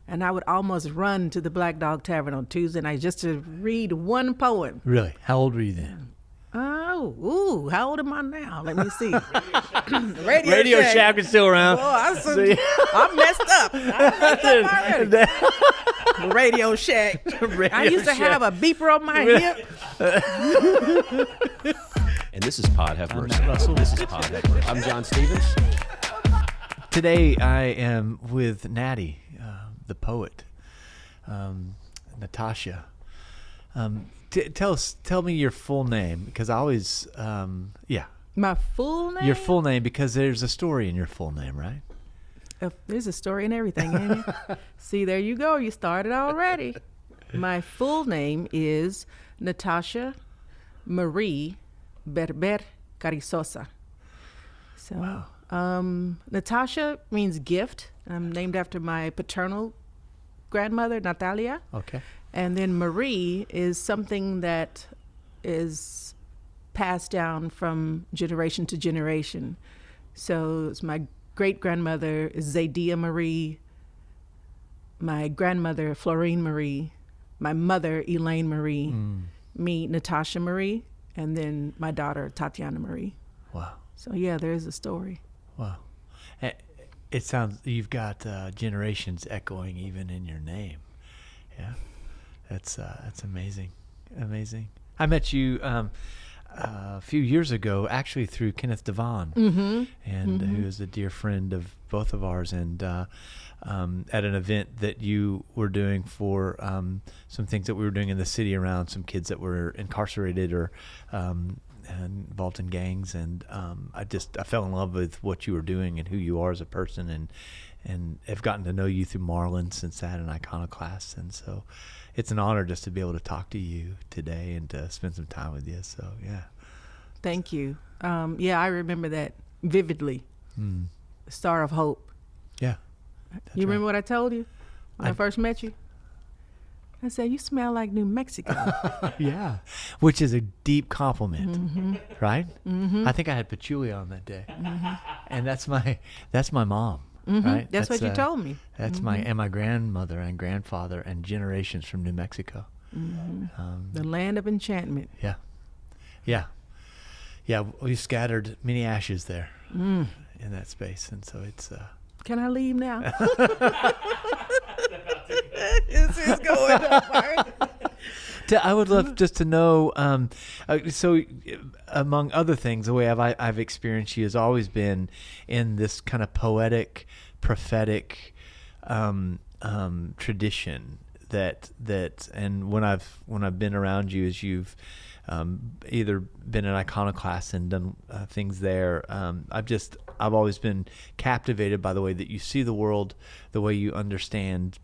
And I would almost run to the Black Dog Tavern on Tuesday night just to read one poem. Really? How old were you then? Oh, how old am I now? Let me see. Radio Shack is still around. Boy, I messed up. I messed up already. Radio Shack. I used to have a beeper on my hip. And this is Pod Have Mercy. This is Pod Have Mercy. I'm John Stevens. Today I am with Natty, the poet, Natasha. Tell me your full name, because I always, My full name? Your full name, because there's a story in your full name, right? There's a story in everything, ain't it? See, there you go. You started already. My full name is Natasha Marie Berber Carizosa. So, wow. Natasha means gift. I'm named after my paternal grandmother, Natalia. Okay. And then Marie is something that is passed down from generation to generation. So it's my great-grandmother is Zadia Marie, my grandmother, Florine Marie, my mother, Elaine Marie, me, Natasha Marie, and then my daughter, Tatiana Marie. Wow. So, yeah, there is a story. Wow. It sounds, you've got generations echoing even in your name. Yeah. That's amazing. Amazing. I met you a few years ago, actually through Kenneth Devon, who is a dear friend of both of ours, and at an event that you were doing for some things that we were doing in the city around some kids that were incarcerated or involved in gangs, and I fell in love with what you were doing and who you are as a person, and have gotten to know you through Marlin since that, and Iconoclast, and so it's an honor just to be able to talk to you today and to spend some time with you. So, yeah. Thank you. I remember that vividly. The Star of Hope. Yeah. You remember what I told you when I first met you? I said, you smell like New Mexico. Yeah. Which is a deep compliment, right? I think I had patchouli on that day. And that's my mom. Right? That's what you told me. That's my grandmother and grandfather and generations from New Mexico. The land of enchantment. Yeah. We scattered many ashes there in that space, and so it's. Can I leave now? It's going up. I would love just to know. So, among other things, the way I've experienced you has always been in this kind of poetic, prophetic tradition. That and when I've been around you, as you've either been an iconoclast and done things there, I've always been captivated by the way that you see the world, the way you understand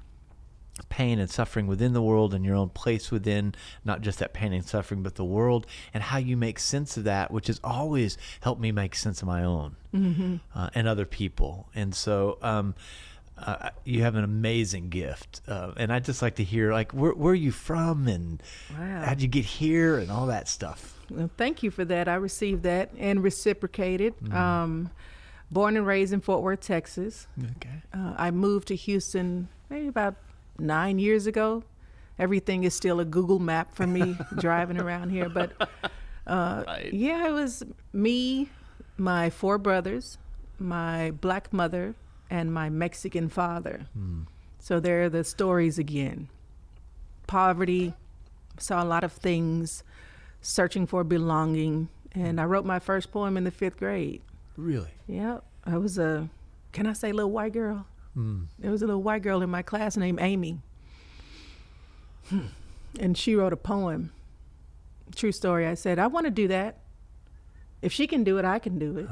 pain and suffering within the world and your own place within not just that pain and suffering but the world, and how you make sense of that, which has always helped me make sense of my own and other people. And so you have an amazing gift, and I'd just like to hear, like, where are you from, and how'd you get here, and all that stuff. Well, thank you for that. I received that and reciprocated. Born and raised in Fort Worth, Texas. Okay. I moved to Houston maybe about 9 years ago. Everything is still a Google map for me driving around here. But right. It was me, my 4 brothers, my black mother, and my Mexican father. So there are the stories again. Poverty, saw a lot of things, searching for belonging. And I wrote my first poem in the 5th grade. Really? Yeah. I was can I say little white girl? There was a little white girl in my class named Amy. And she wrote a poem. True story. I said, I want to do that. If she can do it, I can do it.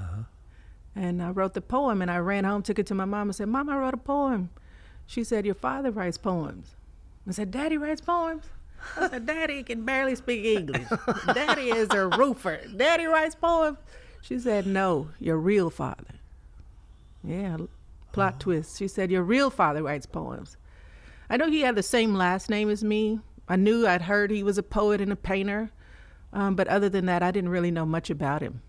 And I wrote the poem, and I ran home, took it to my mom, and said, Mom, I wrote a poem. She said, your father writes poems. I said, Daddy writes poems? I said, Daddy can barely speak English. Daddy is a roofer. Daddy writes poems? She said, no, your real father. Yeah, plot twist. She said, your real father writes poems. I know he had the same last name as me. I'd heard he was a poet and a painter. But other than that, I didn't really know much about him.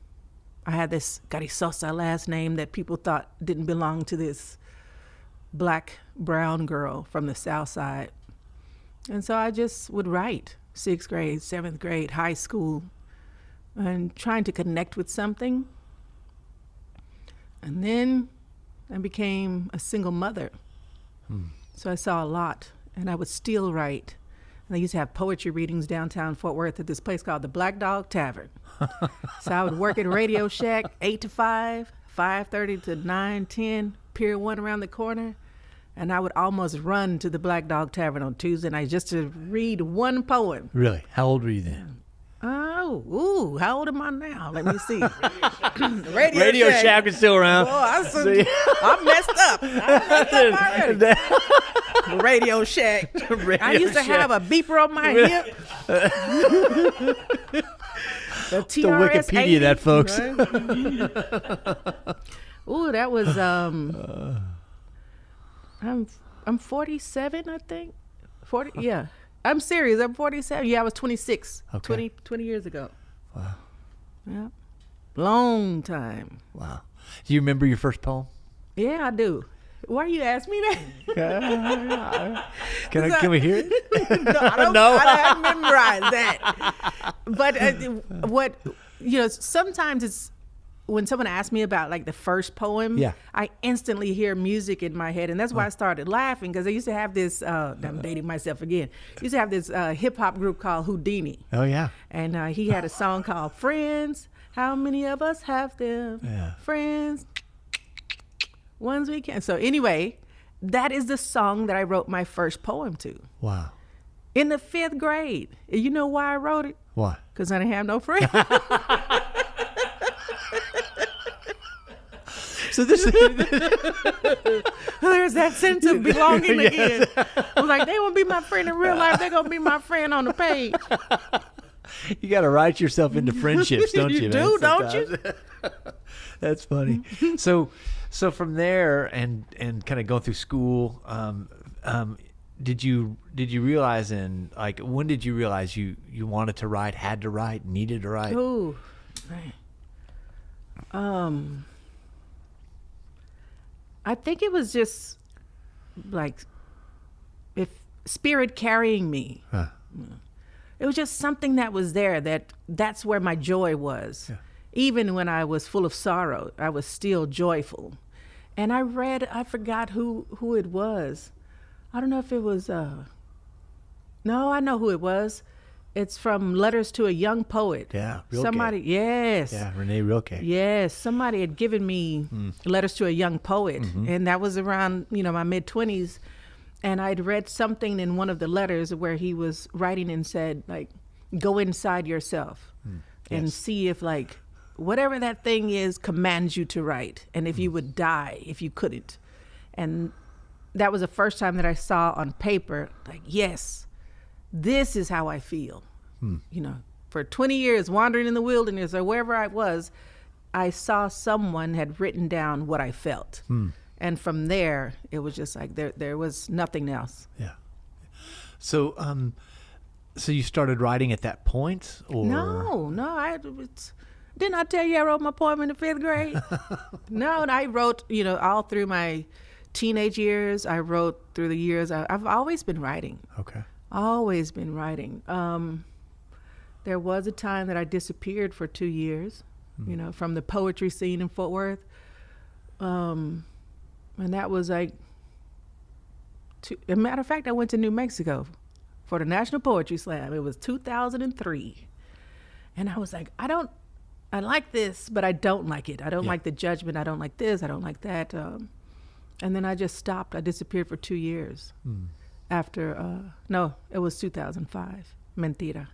I had this Carizosa last name that people thought didn't belong to this black brown girl from the South Side. And so I just would write 6th grade, 7th grade, high school, and trying to connect with something. And then I became a single mother. So I saw a lot, and I would still write. And I used to have poetry readings downtown Fort Worth at this place called the Black Dog Tavern. So I would work at Radio Shack 8 to 5, 5:30 to 9, 10, Pier 1 around the corner. And I would almost run to the Black Dog Tavern on Tuesday night just to read one poem. Really? How old were you then? Oh, how old am I now? Let me see. Radio Shack is still around. Boy, I messed up. I messed up already. Radio Shack. I used to have a beeper on my hip. The TRS The Wikipedia 80, that, folks. Right? Ooh, that was I'm 47, I think. 40, yeah. I'm serious. I'm 47. Yeah, I was 26. Okay. 20 years ago. Wow. Yeah. Long time. Wow. Do you remember your first poem? Yeah, I do. Why you ask me that? Can we hear it? No, I don't. No. I haven't memorized that. But sometimes it's when someone asks me about like the first poem. Yeah. I instantly hear music in my head, and that's why I started laughing, because I used to have this. I'm dating myself again. Used to have this hip hop group called Houdini. Oh yeah. And he had a song called Friends. How many of us have them? Yeah. Friends. Ones we can. So anyway, that is the song that I wrote my first poem to. Wow. In the 5th grade. You know why I wrote it? Why? Because I didn't have no friends. So this is There's that sense of belonging again. I was like, they won't be my friend in real life. They're going to be my friend on the page. you got to write yourself into friendships, don't you? You man, do, don't sometimes? That's funny. So from there and kind of going through school, did you realize when did you realize you wanted to write, had to write, needed to write? Ooh, man. I think it was just like if spirit carrying me. Huh. It was just something that was there. That's where my joy was. Yeah. Even when I was full of sorrow, I was still joyful. And I forgot who it was. I don't know if it was, no, I know who it was. It's from Letters to a Young Poet. Yeah, Rilke. Somebody, yes. Yeah, Renee Rilke. Yes, somebody had given me Letters to a Young Poet, and that was around, my mid-20s. And I'd read something in one of the letters where he was writing and said, like, go inside yourself and Yes. see if, like, whatever that thing is commands you to write, and if you would die if you couldn't. And that was the first time that I saw on paper, like, yes, this is how I feel. For 20 years wandering in the wilderness or wherever I was, I saw someone had written down what I felt. And from there, it was just like there was nothing else. Yeah. So so you started writing at that point, or No, didn't I tell you I wrote my poem in the 5th grade? No, and I wrote, all through my teenage years. I wrote through the years. I've always been writing. Okay. Always been writing. There was a time that I disappeared for 2 years, from the poetry scene in Fort Worth. And that was like, as a matter of fact, I went to New Mexico for the National Poetry Slam. It was 2003. And I was like, I like this, but I don't like it. I don't like the judgment. I don't like this. I don't like that. And then I just stopped. I disappeared for 2 years. After, no, it was 2005, Mentira.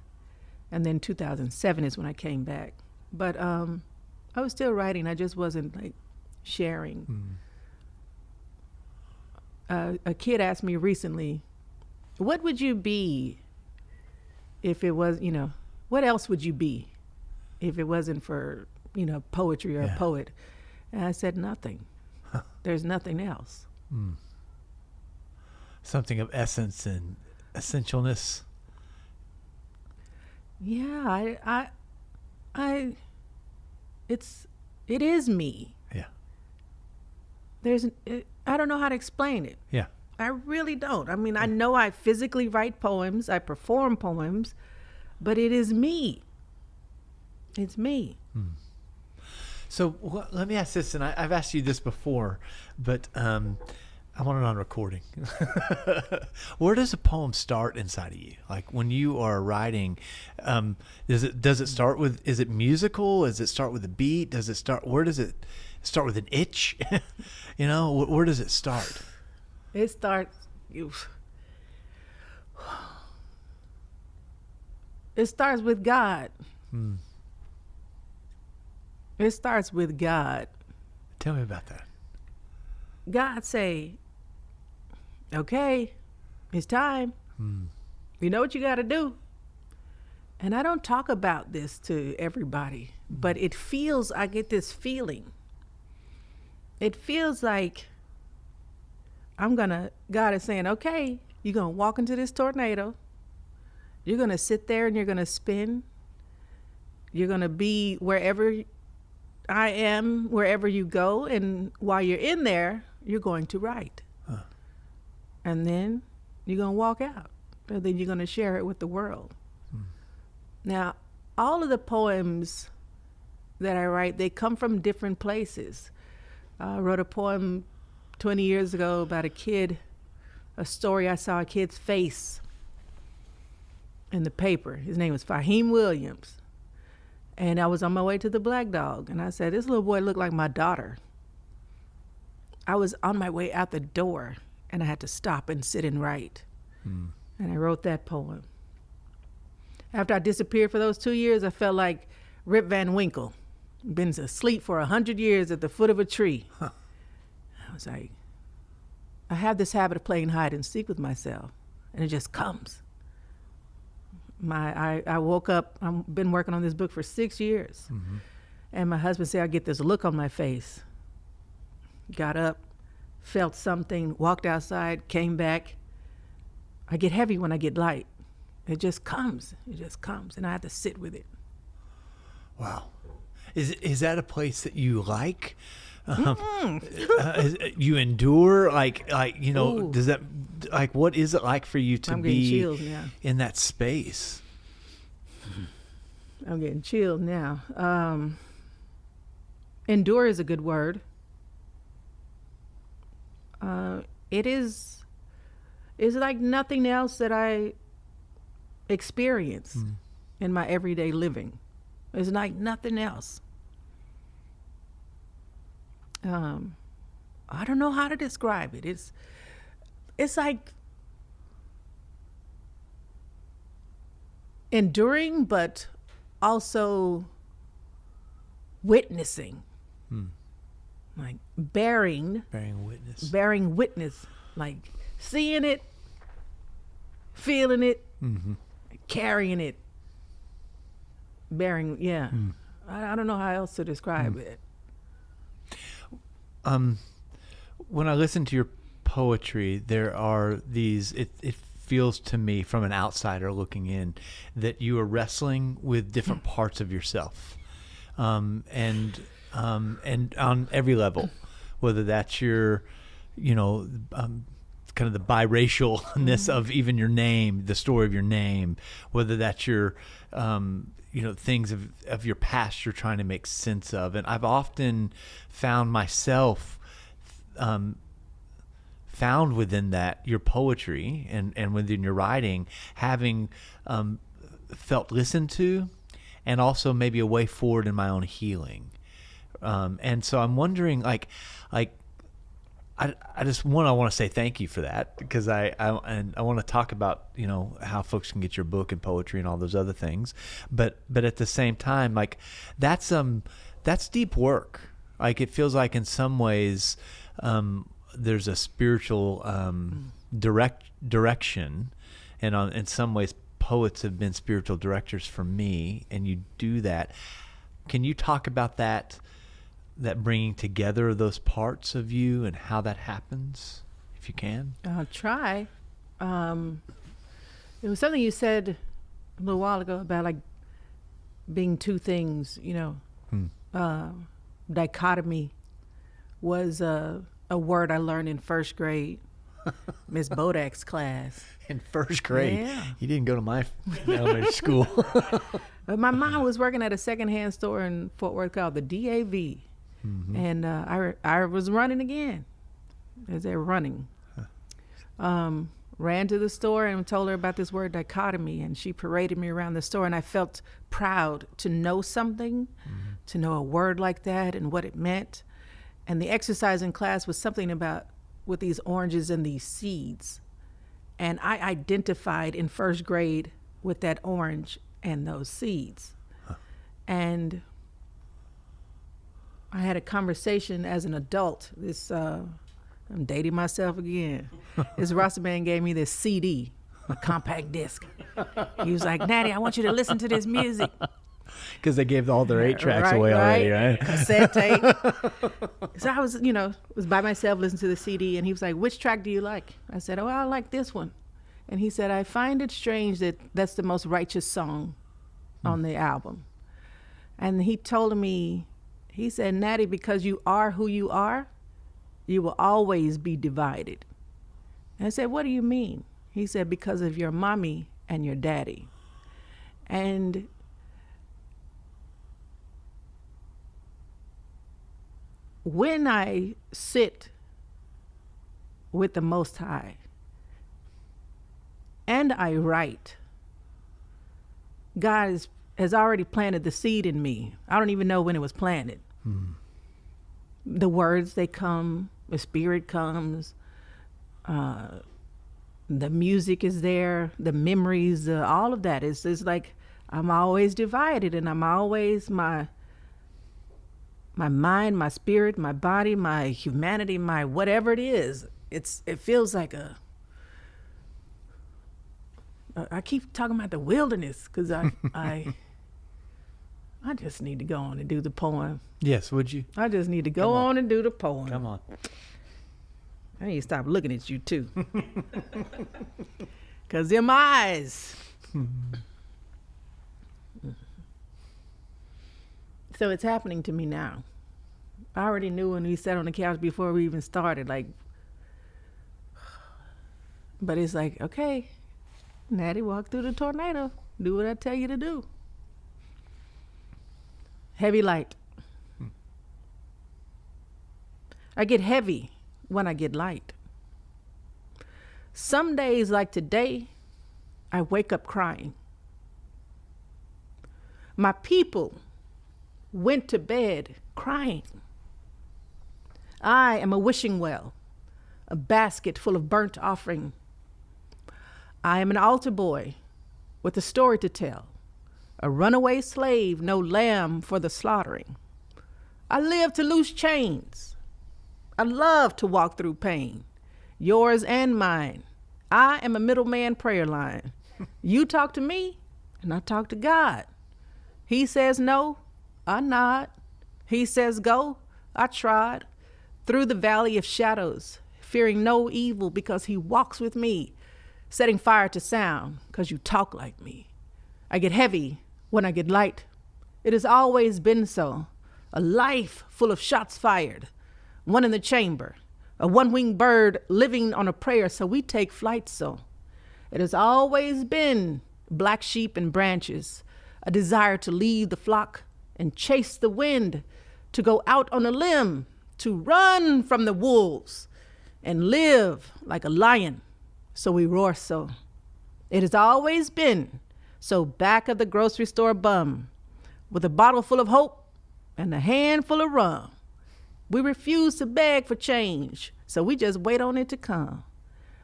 And then 2007 is when I came back. But I was still writing. I just wasn't like sharing. A kid asked me recently, what would you be if it was, what else would you be if it wasn't for, poetry or a poet? And I said, nothing. There's nothing else. Something of essence and essentialness. Yeah, it is me. Yeah. I don't know how to explain it. Yeah. I really don't. I mean, I know I physically write poems, I perform poems, but it is me. It's me. So let me ask this, and I've asked you this before, but I want it on recording. Where does a poem start inside of you? Like when you are writing, does it start with? Is it musical? Does it start with a beat? Where does it start with an itch? Where does it start? It starts. It starts with God. It starts with God. Tell me about that. God say, okay, it's time. You know what you got to do. And I don't talk about this to everybody, but I get this feeling. It feels like God is saying, okay, you're going to walk into this tornado. You're going to sit there and you're going to spin. You're going to be wherever I am, wherever you go. And while you're in there, you're going to write. And then you're going to walk out. And then you're going to share it with the world. Now, all of the poems that I write, they come from different places. I wrote a poem 20 years ago about a story. I saw a kid's face in the paper. His name was Fahim Williams. And I was on my way to the Black Dog. And I said, this little boy looked like my daughter. I was on my way out the door, and I had to stop and sit and write. And I wrote that poem. After I disappeared for those 2 years, I felt like Rip Van Winkle. Been asleep for 100 years at the foot of a tree. I was like, I have this habit of playing hide and seek with myself, and it just comes. I woke up, I've been working on this book for 6 years. And my husband said I get this look on my face. Got up, felt something, walked outside, came back. I get heavy when I get light. It just comes. And I have to sit with it. Wow. Is that a place that you like? You endure, Ooh. does that, what is it like for you to I'm getting be chills now. in that space? I'm getting chilled now. Endure is a good word. It's like nothing else that I experience in my everyday living. It's like nothing else. I don't know how to describe it. It's like enduring, but also witnessing, like bearing witness, like seeing it, feeling it, carrying it, bearing. Yeah, I don't know how else to describe it. When I listen to your poetry, there are these, it feels to me from an outsider looking in that you are wrestling with different parts of yourself. And on every level, whether that's your, kind of the biracialness of even your name, the story of your name, whether that's your, things of your past you're trying to make sense of. And I've often found myself found within that your poetry and within your writing having felt listened to, and also maybe a way forward in my own healing. And so I'm wondering, I want to say thank you for that, because I want to talk about, how folks can get your book and poetry and all those other things. But at the same time, that's deep work. It feels like in some ways, there's a spiritual, direction, and in some ways poets have been spiritual directors for me, and you do that. Can you talk about that bringing together of those parts of you and how that happens, if you can? I'll try. It was something you said a little while ago about being two things, dichotomy was a word I learned in first grade, Miss Bodak's class. In first grade. Yeah. You didn't go to my elementary school. But my mom was working at a secondhand store in Fort Worth called the DAV. And I was running again, as they're running. Ran to the store and told her about this word dichotomy, and she paraded me around the store, and I felt proud to know something, to know a word like that and what it meant. And the exercise in class was something about with these oranges and these seeds. And I identified in first grade with that orange and those seeds. And I had a conversation as an adult. I'm dating myself again. This Rasta man gave me this CD, a compact disc. He was like, Natty, I want you to listen to this music. Because they gave all their 8 tracks away already, right? Cassette tape. So I was, was by myself listening to the CD, and he was like, which track do you like? I said, oh, I like this one. And he said, I find it strange that that's the most righteous song on the album. And he told me, he said, Natty, because you are who you are, you will always be divided. And I said, what do you mean? He said, because of your mommy and your daddy. And when I sit with the Most High and I write, God has already planted the seed in me. I don't even know when it was planted. The words, they come, the spirit comes, the music is there, the memories, all of that. It's like I'm always divided, and I'm always my mind, my spirit, my body, my humanity, my whatever it is. It feels like I keep talking about the wilderness because I just need to go on and do the poem. Yes, would you? I just need to go on and do the poem. Come on. I need to stop looking at you too. Because them eyes. So it's happening to me now. I already knew when we sat on the couch before we even started, but it's like, okay, Natty, walk through the tornado. Do what I tell you to do. Heavy light. I get heavy when I get light. Some days like today, I wake up crying. My people went to bed crying. I am a wishing well, a basket full of burnt offering. I am an altar boy with a story to tell, a runaway slave, no lamb for the slaughtering. I live to loose chains. I love to walk through pain, yours and mine. I am a middleman prayer line. You talk to me, and I talk to God. He says no, I nod. He says go, I trod. Through the valley of shadows, fearing no evil because he walks with me, setting fire to sound because you talk like me. I get heavy when I get light. It has always been so. A life full of shots fired, one in the chamber, a one-winged bird living on a prayer, so we take flight so. It has always been black sheep and branches, a desire to leave the flock and chase the wind, to go out on a limb, to run from the wolves and live like a lion, so we roar so. It has always been so back of the grocery store bum, with a bottle full of hope and a handful of rum. We refuse to beg for change, so we just wait on it to come.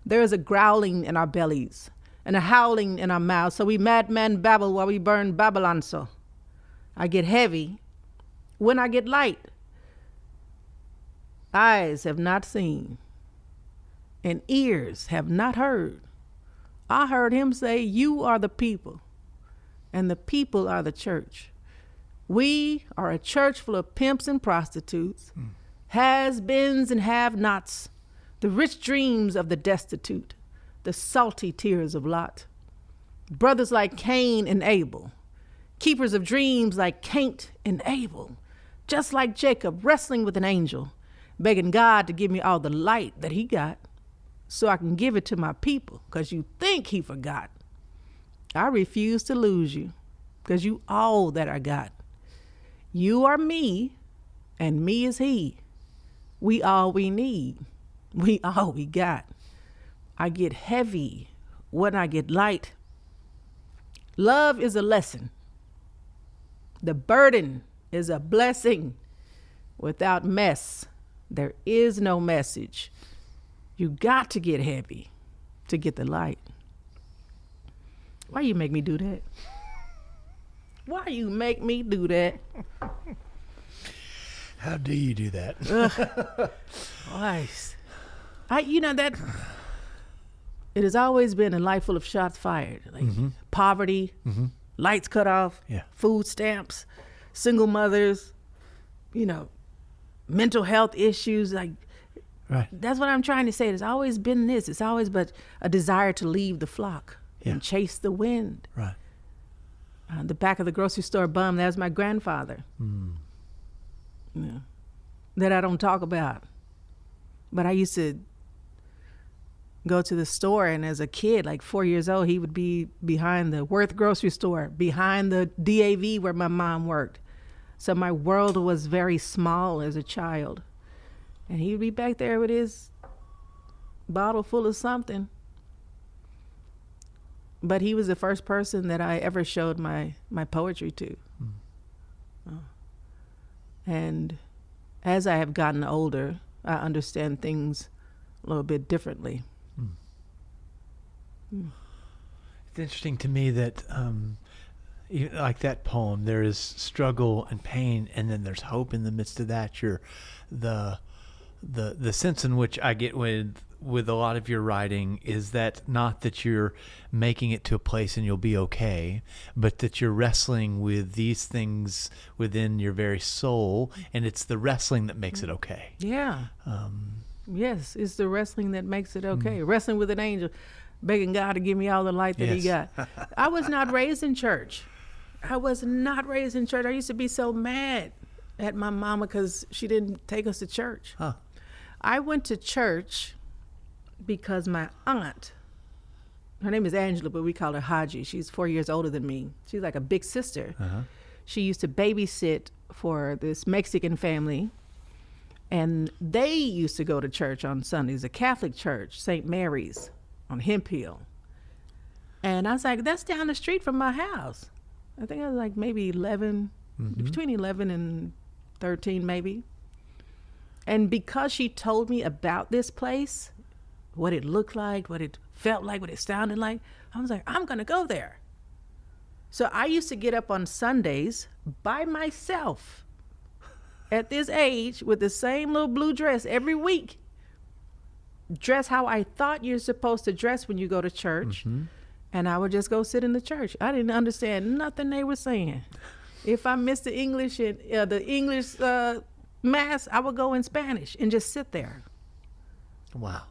There is a growling in our bellies and a howling in our mouths, so we madman babble while we burn Babylon so. I get heavy when I get light. Eyes have not seen, and ears have not heard. I heard him say, you are the people, and the people are the church. We are a church full of pimps and prostitutes, has-beens and have-nots, the rich dreams of the destitute, the salty tears of Lot. Brothers like Cain and Abel, keepers of dreams like Cain and Abel, just like Jacob wrestling with an angel, begging God to give me all the light that he got so I can give it to my people, because you think he forgot. I refuse to lose you, because you all that I got. You are me, and me is he. We all we need. We all we got. I get heavy when I get light. Love is a lesson. The burden is a blessing. Without mess, there is no message. You got to get heavy to get the light. Why you make me do that? Why you make me do that? How do you do that? Why? That it has always been a life full of shots fired. Like poverty, lights cut off, food stamps, single mothers, mental health issues. Like, right. That's what I'm trying to say. It's always been this. It's always but a desire to leave the flock and chase the wind. Right. The back of the grocery store bum, that was my grandfather. That I don't talk about. But I used to go to the store, and as a kid, like 4 years old, he would be behind the Worth grocery store, behind the DAV where my mom worked. So my world was very small as a child. And he would be back there with his bottle full of something. But he was the first person that I ever showed my poetry to. And as I have gotten older, I understand things a little bit differently. It's interesting to me that, like that poem, there is struggle and pain, and then there's hope in the midst of that. The sense in which I get with a lot of your writing is that not that you're making it to a place and you'll be okay, but that you're wrestling with these things within your very soul, and it's the wrestling that makes it okay. Yeah. Yes, it's the wrestling that makes it okay. Wrestling with an angel, begging God to give me all the light that he got. I was not raised in church. I used to be so mad at my mama because she didn't take us to church. Huh. I went to church because my aunt, her name is Angela, but we call her Haji. She's 4 years older than me. She's like a big sister. She used to babysit for this Mexican family, and they used to go to church on Sundays, a Catholic church, St. Mary's on Hemp Hill. And I was like, that's down the street from my house. I think I was like maybe 11, between 11 and 13 maybe. And because she told me about this place, what it looked like, what it felt like, what it sounded like, I was like, I'm going to go there. So I used to get up on Sundays by myself at this age with the same little blue dress every week. Dress how I thought you're supposed to dress when you go to church. And I would just go sit in the church. I didn't understand nothing they were saying. If I missed the English and the English mass, I would go in Spanish and just sit there. Wow.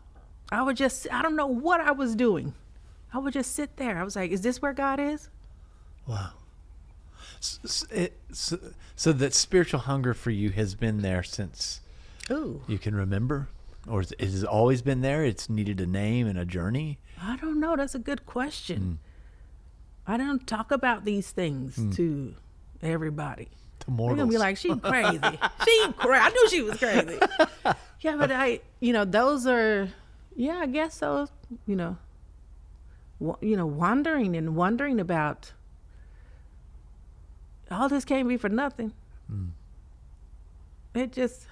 I don't know what I was doing. I would just sit there. I was like, is this where God is? Wow. So that spiritual hunger for you has been there since you can remember? Or has it always been there? It's needed a name and a journey? I don't know. That's a good question. I don't talk about these things to everybody. To mortals. They're going to be like, she's crazy. I knew she was crazy. Yeah, but those are, I guess so, wandering and wondering about all this can't be for nothing. It just,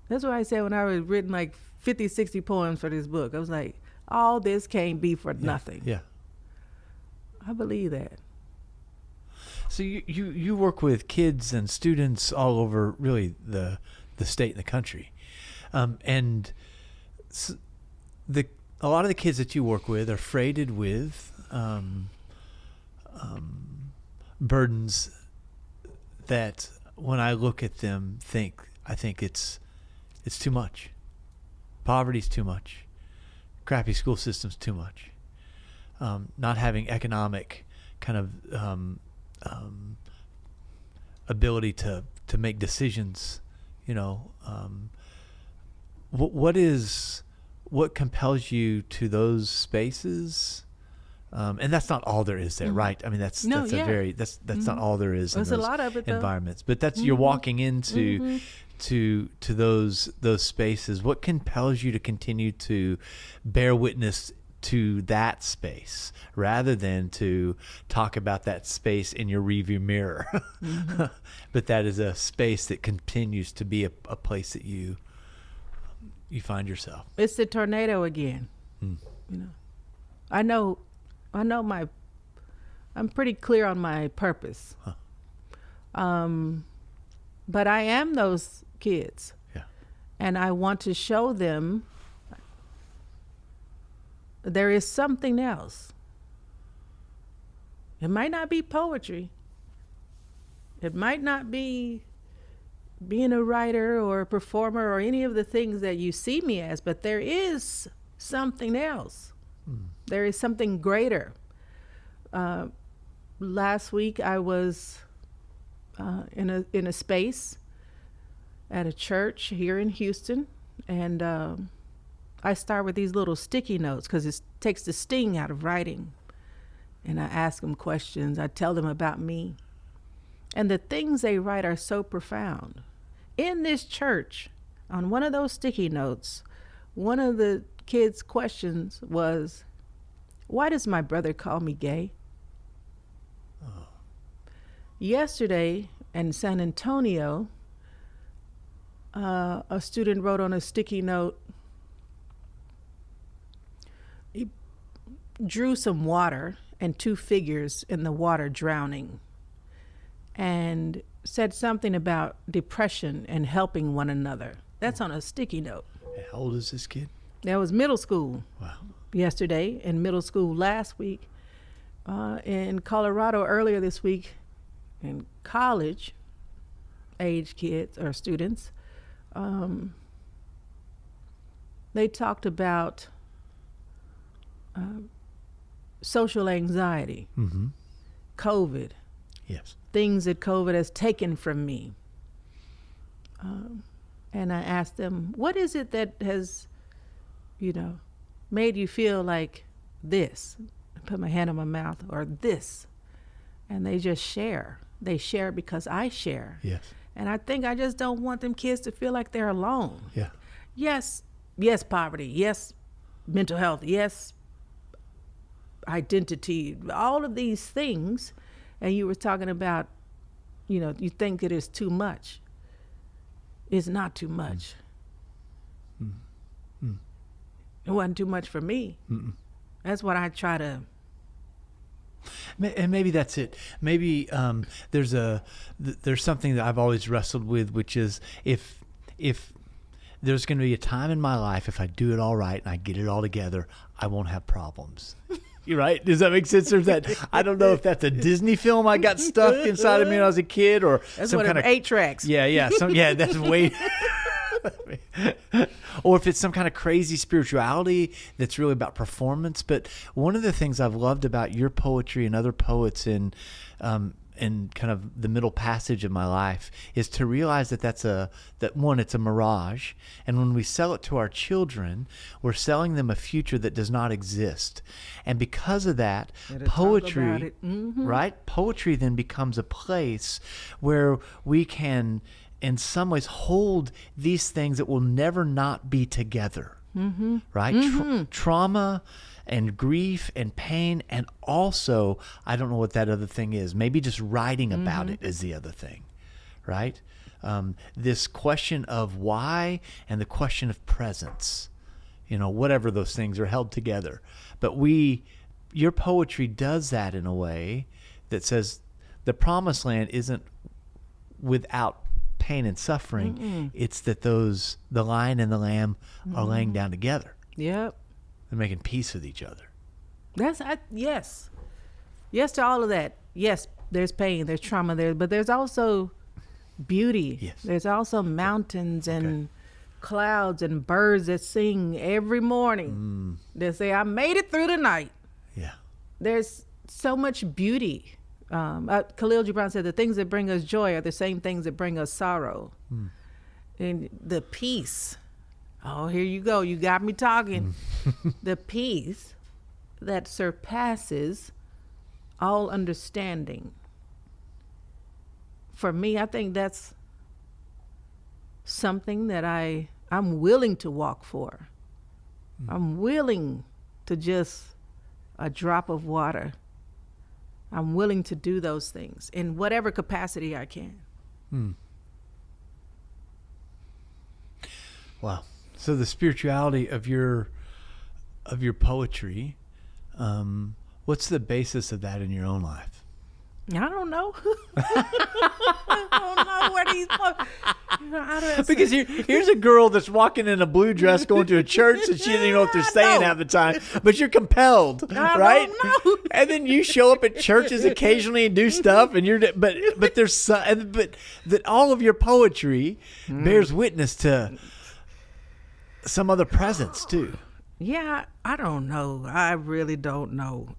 that's what I said when I was written like 50, 60 poems for this book. I was like, all this can't be for nothing. Yeah. I believe that. So you work with kids and students all over really the state and the country. And a lot of the kids that you work with are freighted with burdens that when I look at them I think it's too much. Poverty's too much. Crappy school system's too much. Not having economic kind of ability to make decisions, what compels you to those spaces? And that's not all there is there, right? I mean, that's not all there is in There's those a lot of it, though. environments. But that's you're walking into to those spaces. What compels you to continue to bear witness to that space rather than to talk about that space in your rearview mirror? But that is a space that continues to be a place that you find yourself. It's the tornado again. I know I'm pretty clear on my purpose. But I am those kids. Yeah. And I want to show them there is something else. It might not be poetry. It might not be being a writer or a performer or any of the things that you see me as, but there is something else. There is something greater. Last week I was in a space at a church here in Houston, and I start with these little sticky notes because it takes the sting out of writing. And I ask them questions. I tell them about me. And the things they write are so profound. In this church, on one of those sticky notes, one of the kids' questions was, why does my brother call me gay? Oh. Yesterday in San Antonio, a student wrote on a sticky note, he drew some water and two figures in the water drowning, and said something about depression and helping one another. That's on a sticky note. How old is this kid? That was middle school. Wow. Yesterday, and middle school last week. In Colorado earlier this week, in college age kids or students, they talked about social anxiety, COVID. Yes. Things that COVID has taken from me. And I asked them, what is it that has, made you feel like this? I put my hand on my mouth, or this. And they just share. They share because I share. Yes. And I think I just don't want them kids to feel like they're alone. Yeah. Yes, poverty. Yes, mental health. Yes, identity. All of these things. And you were talking about, you think it is too much. It's not too much. It wasn't too much for me. That's what I try to. And maybe that's it. Maybe there's something that I've always wrestled with, which is if there's going to be a time in my life, if I do it all right and I get it all together, I won't have problems. You're right. Does that make sense? There's that. I don't know if that's a Disney film I got stuck inside of me when I was a kid, or that's some kind of 8 tracks. Yeah. That's way. Or if it's some kind of crazy spirituality that's really about performance. But one of the things I've loved about your poetry and other poets in kind of the middle passage of my life is to realize that it's a mirage. And when we sell it to our children, we're selling them a future that does not exist. And because of that, poetry, right? Poetry then becomes a place where we can, in some ways, hold these things that will never not be together, right? Trauma and grief and pain, and also, I don't know what that other thing is. Maybe just writing about it is the other thing, right? This question of why and the question of presence, whatever those things are held together. But your poetry does that in a way that says the promised land isn't without pain and suffering. It's that the lion and the lamb are laying down together. Yep. They're making peace with each other. Yes to all of that. Yes, there's pain, there's trauma there, but there's also beauty. Yes. There's also mountains and clouds and birds that sing every morning. They say, I made it through the night. Yeah. There's so much beauty. Khalil Gibran said the things that bring us joy are the same things that bring us sorrow. And the peace. Oh, here you go. You got me talking. The peace that surpasses all understanding. For me, I think that's something that I'm willing to walk for. I'm willing to just a drop of water. I'm willing to do those things in whatever capacity I can. Wow. So the spirituality of your poetry, what's the basis of that in your own life? I don't know. I don't know where these. Because here's a girl that's walking in a blue dress going to a church and she doesn't even know what they're saying half the time, but you're compelled, right? Don't know. And then you show up at churches occasionally and do stuff, and but there's but that all of your poetry bears witness to some other presence too. Yeah, I don't know. I really don't know.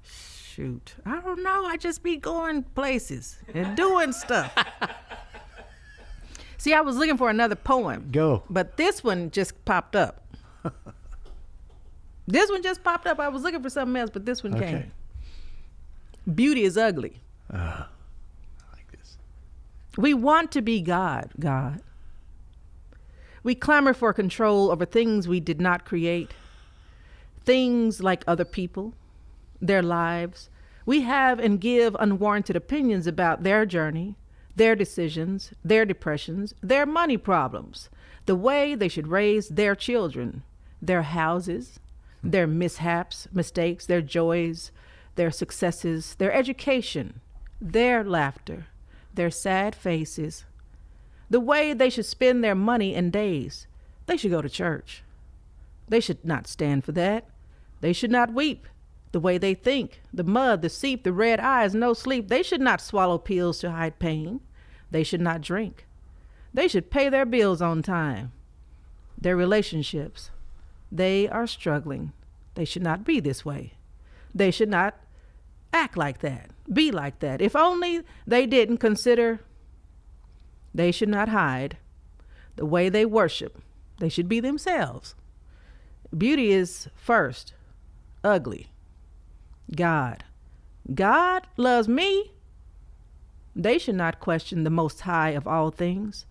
Shoot, I don't know. I just be going places and doing stuff. See, I was looking for another poem. Go. But this one just popped up. This one just popped up. I was looking for something else, but this one came. Beauty is ugly. I like this. We want to be God. We clamor for control over things we did not create. Things like other people, their lives. We have and give unwarranted opinions about their journey, their decisions, their depressions, their money problems, the way they should raise their children, their houses, their mishaps, mistakes, their joys, their successes, their education, their laughter, their sad faces, the way they should spend their money and days. They should go to church. They should not stand for that. They should not weep. The way they think, the mud, the seep, the red eyes, no sleep. They should not swallow pills to hide pain. They should not drink. They should pay their bills on time. Their relationships, they are struggling. They should not be this way. They should not act like that, be like that. If only they didn't consider. They should not hide the way they worship. They should be themselves. Beauty is first, ugly. God loves me. They should not question the Most High of all things.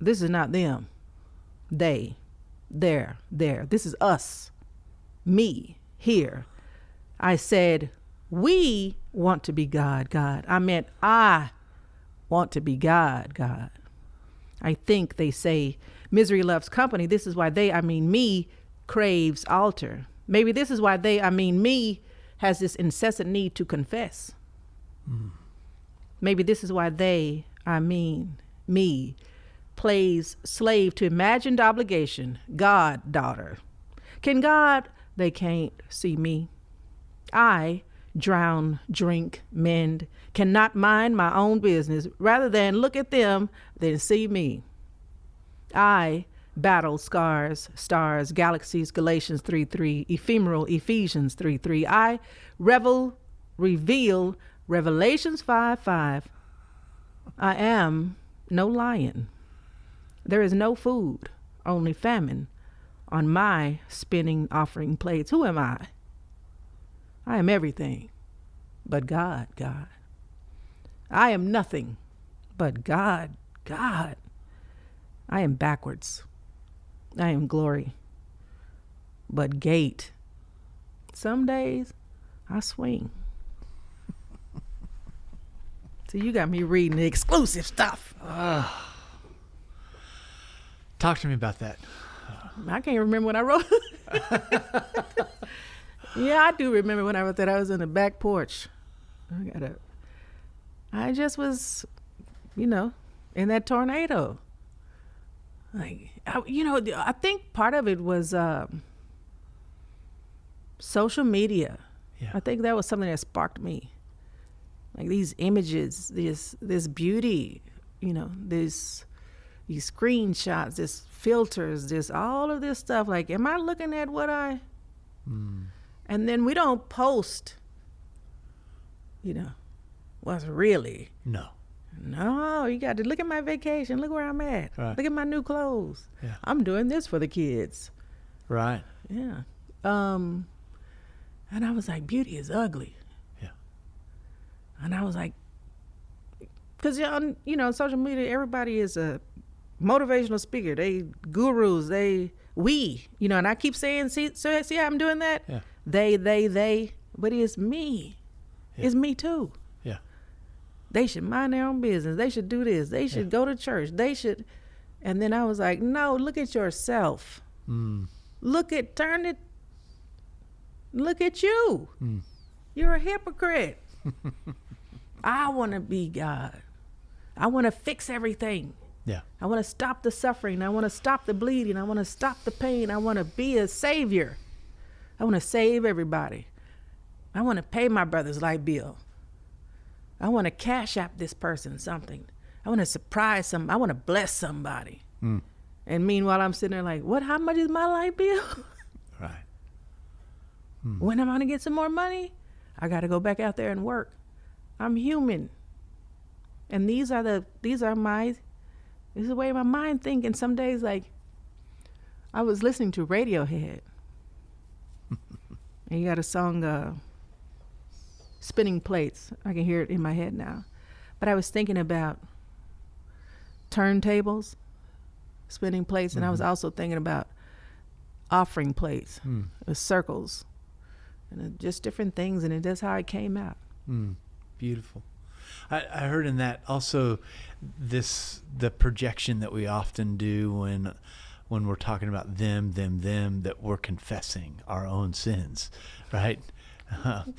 This is not them. They, there. This is us. Me, here. I said, we want to be God. I meant I want to be God. I think they say misery loves company. This is why me, craves altar. Maybe this is why me, has this incessant need to confess. Maybe this is why me, plays slave to imagined obligation, God, daughter. Can God? They can't see me. I drown, drink, mend, cannot mind my own business. Rather than look at them, than see me. I battle scars, stars, galaxies, Galatians 3:3, ephemeral, Ephesians 3:3. I reveal, Revelations 5:5. I am no lion. There is no food, only famine on my spinning offering plates. Who am I? I am everything but God. I am nothing but God. I am backwards. I am glory, but gate. Some days I swing. So you got me reading the exclusive stuff. Talk to me about that. I can't remember when I wrote it. Yeah, I do remember when I wrote that. I was on the back porch. I just was, in that tornado. I think part of it was social media. Yeah. I think that was something that sparked me. Like these images, this beauty, these screenshots, this filters, this all of this stuff. Like, am I looking at what I? And then we don't post, what's really. No. No, you got to look at my vacation. Look where I'm at. Right. Look at my new clothes. Yeah. I'm doing this for the kids. Right. Yeah. And I was like, beauty is ugly. Yeah. And I was like, because on social media, everybody is a motivational speaker. They gurus. And I keep saying, see how I'm doing that? Yeah. They, but it's me. Yeah. It's me too. Yeah. They should mind their own business. They should do this. They should go to church. They should. And then I was like, no, look at yourself. Look at you. You're a hypocrite. I want to be God. I want to fix everything. Yeah. I want to stop the suffering. I want to stop the bleeding. I want to stop the pain. I want to be a savior. I want to save everybody. I want to pay my brother's light bill. I want to cash app this person something. I want to surprise some. I want to bless somebody. And meanwhile, I'm sitting there like, what? How much is my light bill? Right. When am I going to get some more money? I got to go back out there and work. I'm human. And this is the way my mind thinks. And some days, like, I was listening to Radiohead. And you got a song, Spinning Plates. I can hear it in my head now. But I was thinking about turntables, spinning plates, and I was also thinking about offering plates, circles, and just different things, and that's how it came out. Beautiful. I heard in that also the projection that we often do when we're talking about them, that we're confessing our own sins, right?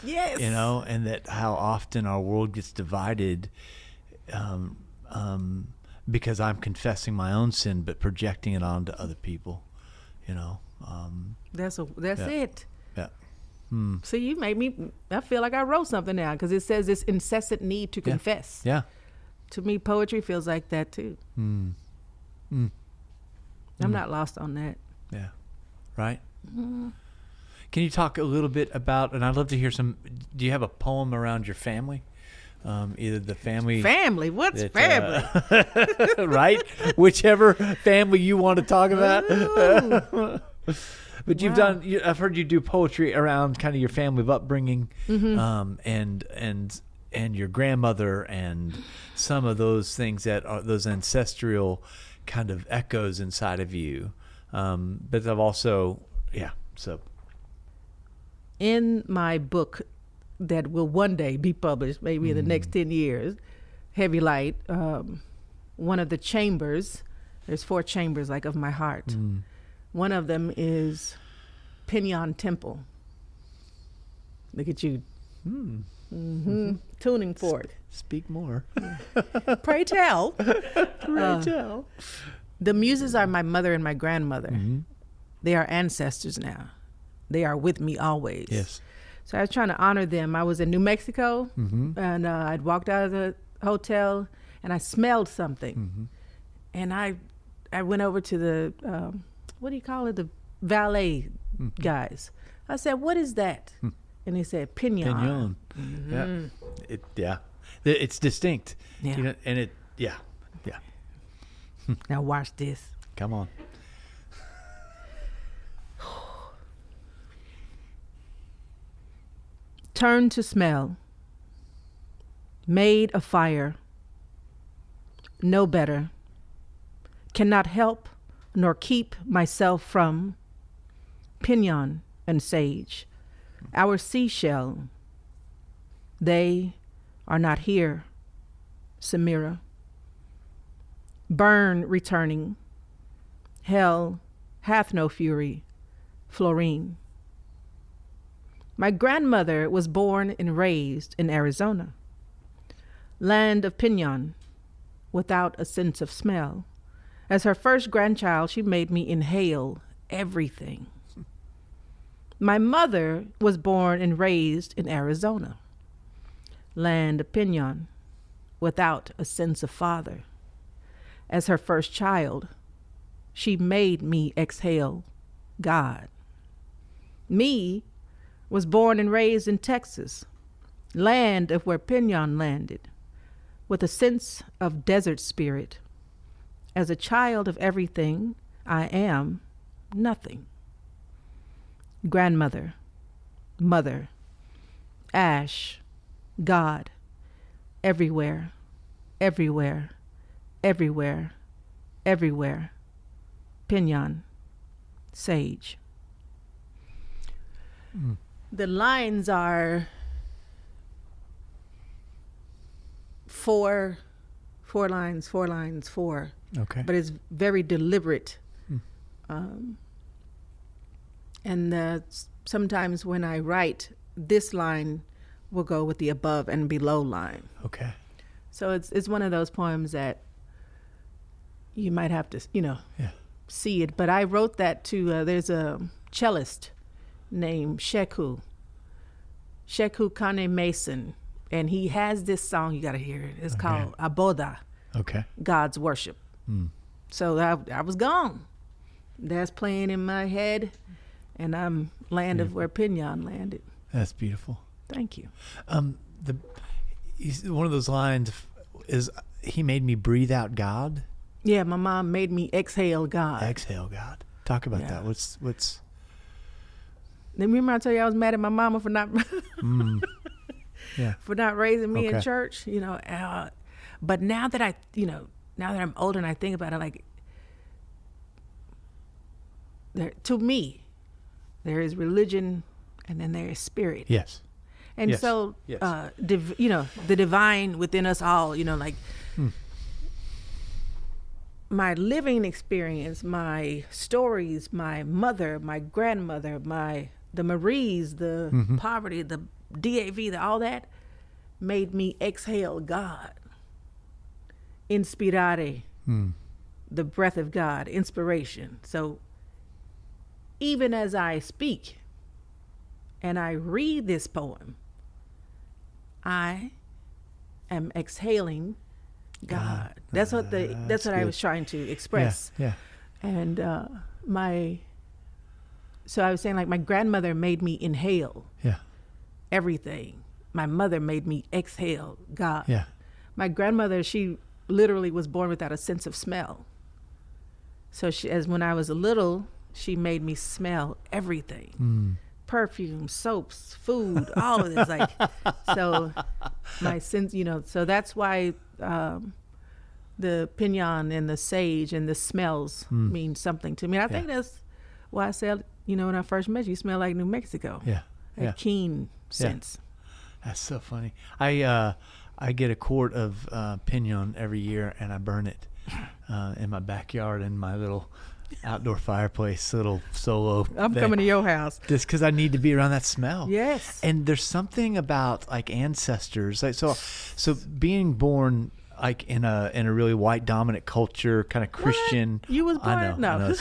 Yes. And that how often our world gets divided because I'm confessing my own sin but projecting it onto other people, That's it. Yeah. See, you made me, I feel like I wrote something now because it says this incessant need to confess. Yeah. To me, poetry feels like that too. I'm not lost on that. Yeah. Right. Can you talk a little bit about, and I'd love to hear do you have a poem around your family? Either the family. Family? What's family? Right? Whichever family you want to talk about. But you've done, I've heard you do poetry around kind of your family of upbringing, and your grandmother and some of those things that are those ancestral kind of echoes inside of you. But I've also, so. In my book that will one day be published, maybe in the next 10 years, Heavy Light, one of the chambers, there's 4 chambers like of my heart. One of them is Pinyon Temple. Look at you. Tuning fork. Speak more. Pray tell. Pray tell. The muses are my mother and my grandmother. They are ancestors now. They are with me always. Yes. So I was trying to honor them. I was in New Mexico, and I'd walked out of the hotel, and I smelled something. And I went over to the, what do you call it, the valet guys. I said, what is that? And they said, pinyon. Yeah. It's distinct. Yeah. And it, Now watch this. Come on. Turned to smell, made a fire, no better, cannot help nor keep myself from pinyon and sage, our seashell. They are not here, Samira. Burn returning, hell hath no fury, Florine. My grandmother was born and raised in Arizona, land of pinyon, without a sense of smell. As her first grandchild, she made me inhale everything. My mother was born and raised in Arizona, land of pinyon, without a sense of father. As her first child, she made me exhale God. Me was born and raised in Texas, land of where pinyon landed, with a sense of desert spirit. As a child of everything, I am nothing. Grandmother, mother, ash, God, everywhere, everywhere, everywhere, everywhere. Pinion, sage. The lines are four lines. Okay. But it's very deliberate. And sometimes when I write, this line will go with the above and below line. Okay. So it's one of those poems that you might have to, Yeah. see it. But I wrote that to, there's a cellist named Sheku Kane Mason. And he has this song, you got to hear it. It's called Aboda, Okay. God's Worship. So I was gone. That's playing in my head, and I'm landed where Pinion landed. That's beautiful. Thank you. One of those lines is, he made me breathe out God. Yeah, my mom made me exhale God. Exhale God. Talk about Yeah. that. What's Then remember I told you I was mad at my mama for not yeah. for not raising me in Okay. church, but now that now that I'm older and I think about it, like, to me, there is religion and then there is spirit. Yes. And Yes. so, Yes. the divine within us all, my living experience, my stories, my mother, my grandmother, the Maries, the poverty, the DAV, all that made me exhale God. Inspirare, the breath of God, inspiration. So even as I speak and I read this poem, I am exhaling God. That's what that's I good. was trying to express. Yeah. And so I was saying, like, my grandmother made me inhale Yeah. everything. My mother made me exhale God. Yeah. My grandmother, she literally was born without a sense of smell. So when I was little, she made me smell everything. Perfume, soaps, food, all of this. So my sense, so that's why the pinion and the sage and the smells mean something to me. And I think that's why I said, when I first met you, smell like New Mexico. Yeah. A keen sense. That's so funny. I get a quart of pinion every year, and I burn it in my backyard in my little outdoor fireplace, little solo. I'm coming to your house. Just because I need to be around that smell. Yes. And there's something about, like, ancestors, like, so being born, like, in a really white dominant culture, kind of Christian. You was born? I know. No.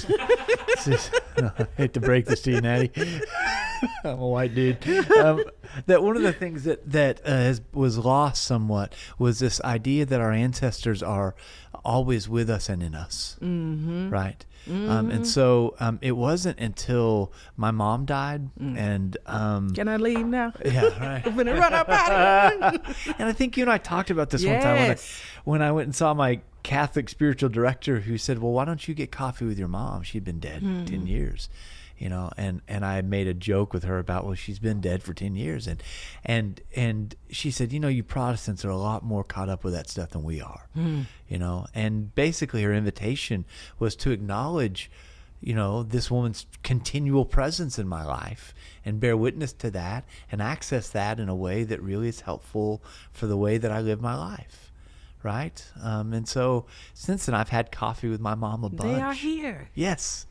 I hate to break this to you, Natty. I'm a white dude. That one of the things that was lost somewhat was this idea that our ancestors are always with us and in us, right? And so it wasn't until my mom died, and Can I leave now? yeah, right. I'm gonna run up out of here. And I think you and I talked about this one time Yes. when I went and saw my Catholic spiritual director, who said, well, why don't you get coffee with your mom? She'd been dead 10 years, and I made a joke with her about, well, she's been dead for 10 years. And she said, you Protestants are a lot more caught up with that stuff than we are, and basically her invitation was to acknowledge, this woman's continual presence in my life and bear witness to that and access that in a way that really is helpful for the way that I live my life. Right. And so since then, I've had coffee with my mom a bunch. They are here. Yes,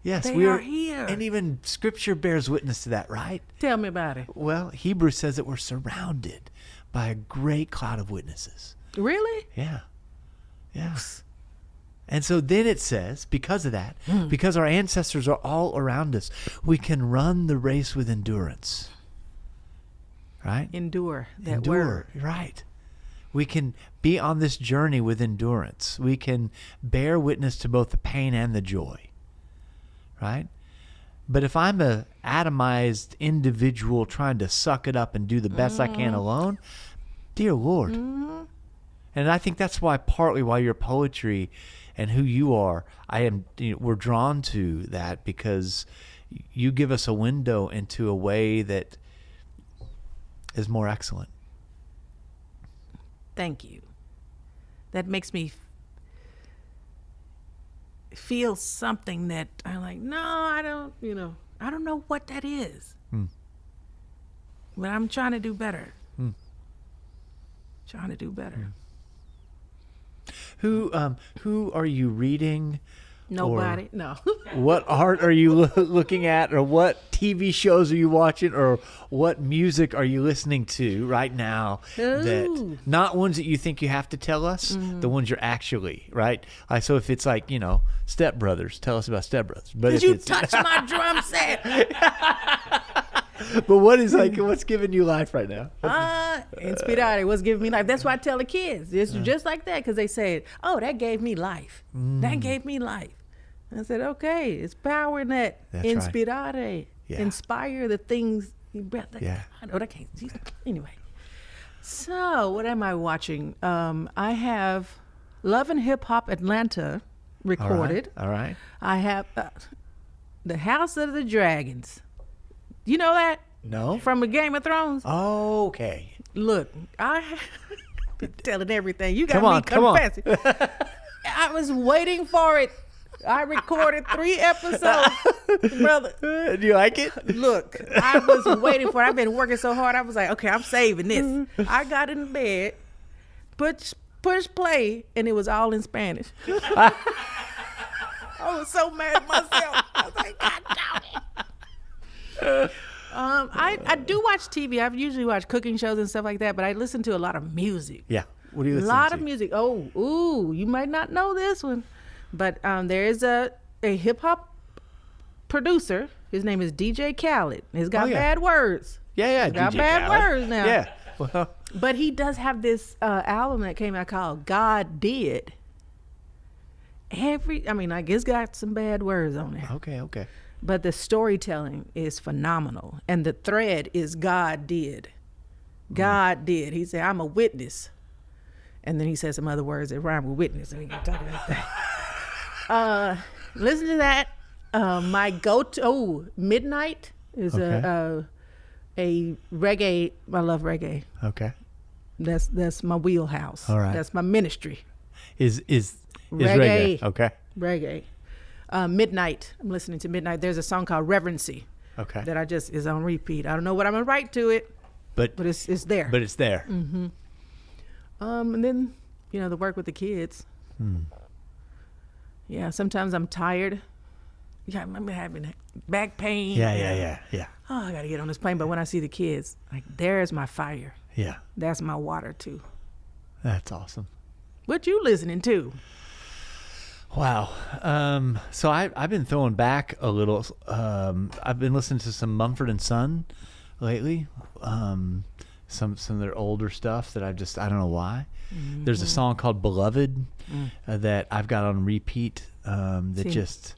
They we are here. And even Scripture bears witness to that, right? Tell me about it. Well, Hebrews says that we're surrounded by a great cloud of witnesses. Really? Yeah. And so then it says, because of that, because our ancestors are all around us, we can run the race with endurance. Right? Endure that word. Right. We can be on this journey with endurance. We can bear witness to both the pain and the joy. Right? But if I'm a atomized individual trying to suck it up and do the best I can alone, dear Lord, And I think that's why, partly why your poetry and who you are, we're drawn to that, because you give us a window into a way that is more excellent. Thank you. That makes me feel something that I'm like, no, I don't know what that is. But I'm trying to do better. Trying to do better. Who are you reading? Nobody. No. What art are you looking at, or what TV shows are you watching, or what music are you listening to right now? Ooh. That not ones that you think you have to tell us, the ones you're actually, right? So if it's like, Step Brothers, tell us about Step Brothers. But Did you touch my drum set? But what's giving you life right now? Inspirare, what's giving me life. That's why I tell the kids. It's just like that, because they say, oh, that gave me life. That gave me life. I said, okay, it's power in that. That's Inspirare. right. Yeah. Inspire the things. Yeah. I know that can't. Anyway. So what am I watching? I have Love and Hip Hop Atlanta recorded. All right. I have The House of the Dragons. You know that? No. From a Game of Thrones? Oh, okay. Look, I telling everything. You got me Come on. confessing. I was waiting for it. I recorded 3 episodes, brother. Do you like it? Look, I was waiting for it. I've been working so hard. I was like, okay, I'm saving this. I got in bed, push play, and it was all in Spanish. I was so mad at myself. I was like, God damn it. I do watch TV. I usually watch cooking shows and stuff like that, but I listen to a lot of music. Yeah. What do you listen to? A lot to? of music. You might not know this one, but there is a hip hop producer. His name is DJ Khaled. He's got bad words. Yeah. He's got DJ bad Khaled. words now. Yeah. Well, but he does have this album that came out called God Did. I guess got some bad words on there. Okay. But the storytelling is phenomenal. And the thread is God did. God did. He said, I'm a witness. And then he said some other words that rhyme with witness. And we can talk about that. Listen to that. My go-to, Midnight is a reggae. I love reggae. Okay. That's my wheelhouse. All right. That's my ministry. Is reggae. Okay. Reggae. Midnight. I'm listening to Midnight. There's a song called Reverency. Okay. That is on repeat. I don't know what I'm gonna write to it, but it's there. But it's there. Mm-hmm. And then the work with the kids. Yeah. Sometimes I'm tired. Yeah, I'm having back pain. Yeah. Oh, I gotta get on this plane. But when I see the kids, like, there's my fire. Yeah. That's my water too. That's awesome. What you listening to? Wow. So I've been throwing back a little. I've been listening to some Mumford & Son lately. Some of their older stuff that I don't know why. Mm-hmm. There's a song called Beloved that I've got on repeat that just,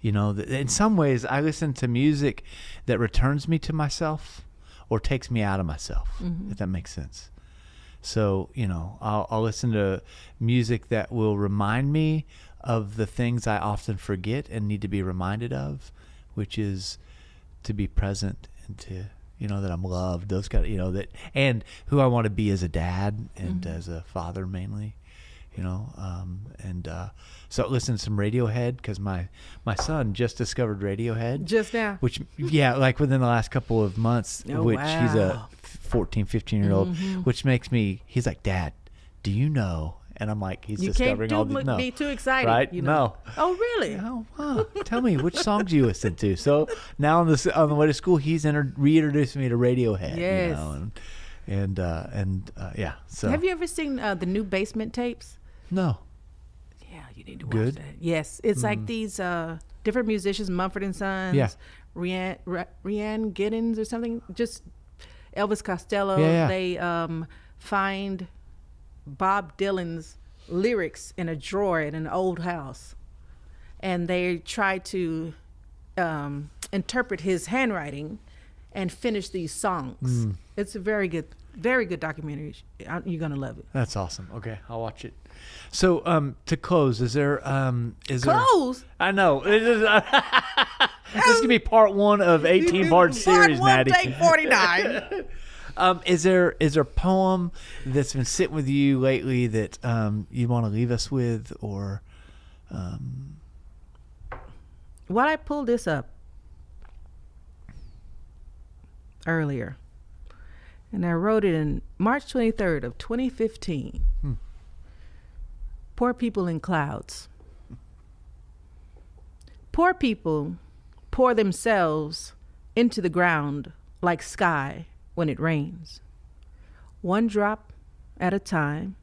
in some ways I listen to music that returns me to myself or takes me out of myself, if that makes sense. So, I'll listen to music that will remind me of the things I often forget and need to be reminded of, which is to be present and to, that I'm loved, those kind of, that, and who I want to be as a dad and as a father mainly, so listen to some Radiohead, because my son just discovered Radiohead. Just now? Which, like within the last couple of months, oh, which wow. he's a 14, 15-year-old, which makes me, he's like, Dad, do you know? And I'm like, he's discovering all these. You can't be too excited. Right? No. Oh, really? Oh, wow. Tell me, which songs do you listen to? So now on the way to school, he's reintroduced me to Radiohead. Yes. Yeah. So have you ever seen the new Basement tapes? No. Yeah, you need to watch that. Yes, it's like these different musicians, Mumford & Sons, Rhiannon Giddens or something, just Elvis Costello. Yeah. They find Bob Dylan's lyrics in a drawer in an old house, and they try to interpret his handwriting and finish these songs. It's a very good documentary. You're gonna love it. That's awesome. Okay, I'll watch it. So, to close, is there Close? I know. This is gonna be part 1 of 18-part series, Part 1, Natty. take 49. Is there a poem that's been sitting with you lately that you want to leave us with, or? Well, I pulled this up earlier, and I wrote it in March 23rd of 2015. Poor people in clouds. Poor people pour themselves into the ground like sky when it rains, one drop at a time.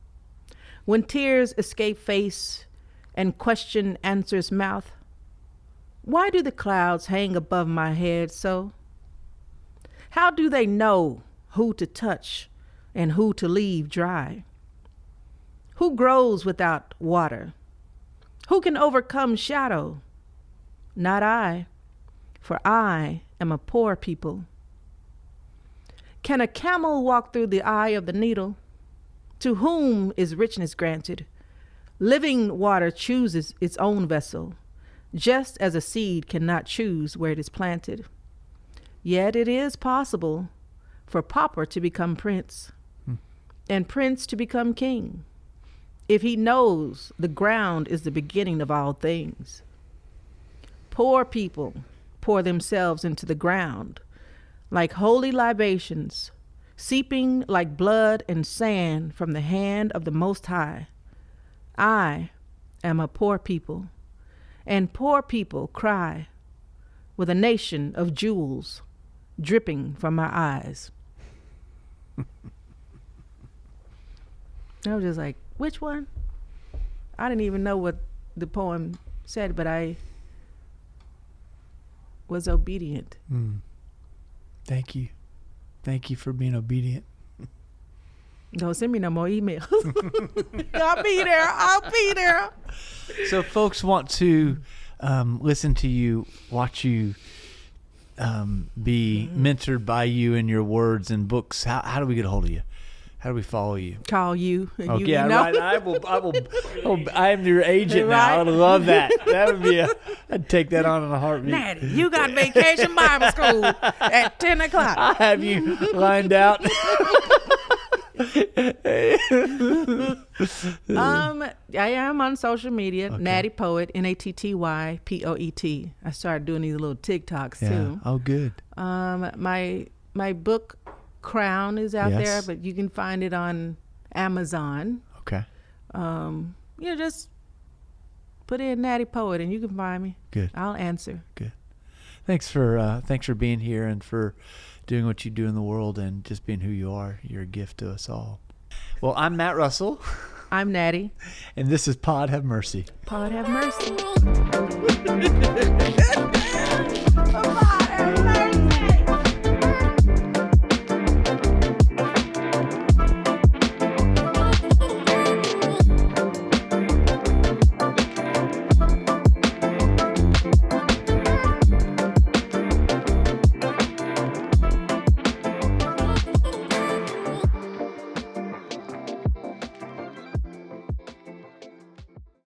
When tears escape face and question answers mouth, why do the clouds hang above my head so? How do they know who to touch and who to leave dry? Who grows without water? Who can overcome shadow? Not I, for I am a poor people. Can a camel walk through the eye of the needle? To whom is richness granted? Living water chooses its own vessel, just as a seed cannot choose where it is planted. Yet it is possible for pauper to become prince, and prince to become king, if he knows the ground is the beginning of all things. Poor people pour themselves into the ground like holy libations, seeping like blood and sand from the hand of the Most High. I am a poor people, and poor people cry with a nation of jewels dripping from my eyes. I was just like, which one? I didn't even know what the poem said, but I was obedient. Thank you. Thank you for being obedient. Don't send me no more emails. I'll be there. So folks want to listen to you, watch you, be mentored by you in your words and books. How do we get a hold of you? How do we follow you? Call you. And Okay, you know. right. I will. I am your agent now. I would love that. That would be I'd take that on in a heartbeat. Natty, you got vacation Bible school at 10 o'clock. I have you lined out. I am on social media. Okay. Natty Poet, NATTYPOET. I started doing these little TikToks too. Oh, good. My book Crown is out Yes. there, but you can find it on Amazon. Okay. Just put in Natty Poet and you can find me. Good. I'll answer. Good. Thanks for being here and for doing what you do in the world and just being who you are. You're a gift to us all. Well, I'm Matt Russell. I'm Natty. And this is Pod Have Mercy. Pod Have Mercy. Pod Have Mercy.